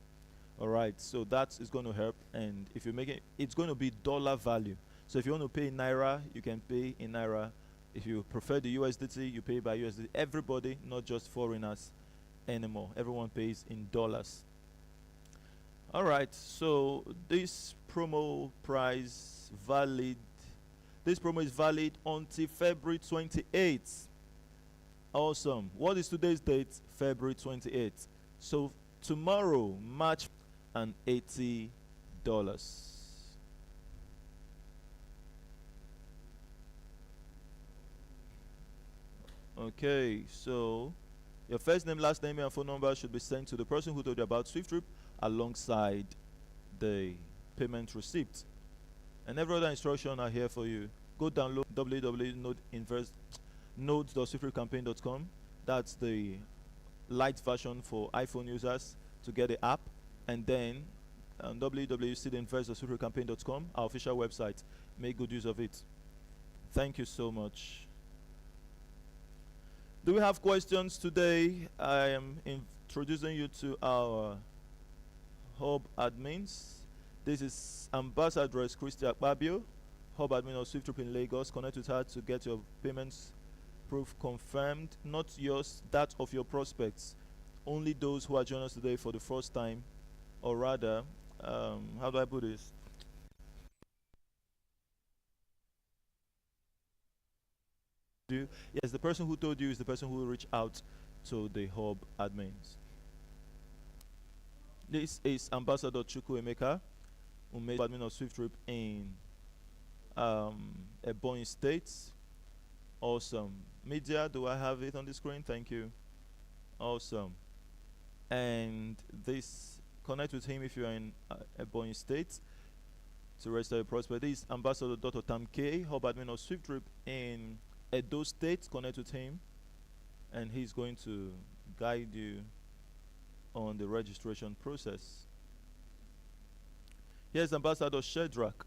All right, so that is going to help. And if you make it, it's going to be dollar value. So if you want to pay in naira, you can pay in naira. If you prefer the USDT, you pay by USDT. Everybody, not just foreigners anymore. Everyone pays in dollars. All right, so this promo price valid. This promo is valid until February 28th. Awesome. What is today's date? February 28th. So tomorrow, March, and $80. Okay, so your first name, last name, and phone number should be sent to the person who told you about SWIFTtrip alongside the payment receipt. And every other instruction are here for you. Go download www.nodes.swifttripcampaign.com. That's the light version for iPhone users to get the app. And then www.seedinvest.swifttripcampaign.com, our official website. Make good use of it. Thank you so much. Do we have questions today? I am introducing you to our hub admins. This is Ambassadress Christy Akpabio, hub admin of SWIFTtrip in Lagos. Connect with her to get your payments proof confirmed, not yours, that of your prospects. Only those who are joining us today for the first time, or rather, how do I put this? Yes, the person who told you is the person who will reach out to the hub admins. This is Ambassador Chukwu Emeka, who made admin of SWIFTtrip in Ebonyi State. Awesome. Media, do I have it on the screen? Thank you. Awesome. And this, connect with him if you're in Ebonyi State to register your prospect. This is Ambassador Dr. Tamke, hub admin of SWIFTtrip in Edo State. Connect with him, and he's going to guide you on the registration process. Here's Ambassador Shedrack,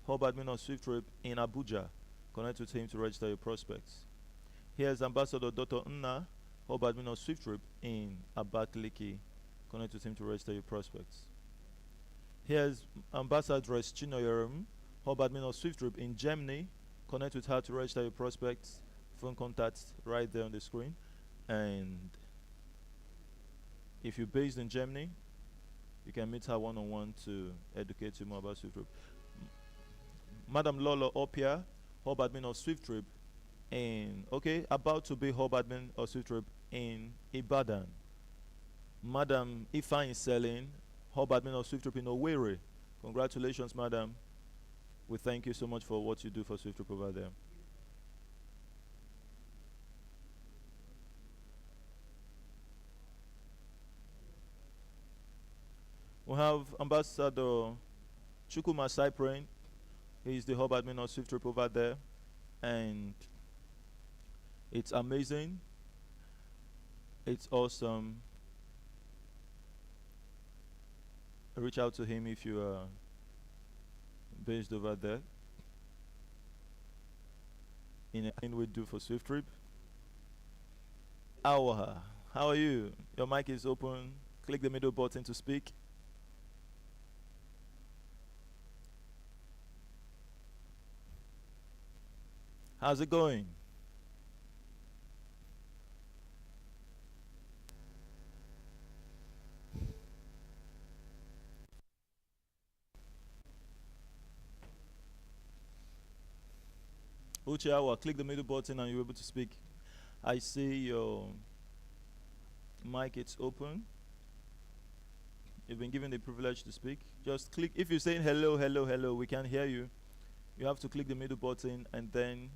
hub admin of SWIFTtrip in Abuja. Connect with him to register your prospects. Here's Ambassador Dr. Nna, hub admin of SWIFTtrip in Abakaliki. Connect with him to register your prospects. Here's Ambassadress Chinoyerum, hub admin of SWIFTtrip in Germany. Connect with her to register your prospects. Phone contacts right there on the screen. And if you're based in Germany, you can meet her one-on-one to educate you more about SWIFTtrip. Madam Lolo Opia, hub admin of SWIFTtrip in, about to be hub admin of SWIFTtrip in Ibadan. Madam Ifeanyi Selling, hub admin of SWIFTtrip in Owerri. Congratulations, madam. We thank you so much for what you do for SWIFTtrip over there. We have Ambassador Chukwuma Cyprian. He's the hub admin of SWIFTtrip over there. And it's amazing. It's awesome. Reach out to him if you are based over there. In we do for SWIFTtrip. How are you? Your mic is open. Click the middle button to speak. How's it going? Uchiawa, click the middle button and you're able to speak. I see your mic, it's open. You've been given the privilege to speak. Just click. If you're saying hello, hello, hello, we can hear you. You have to click the middle button and then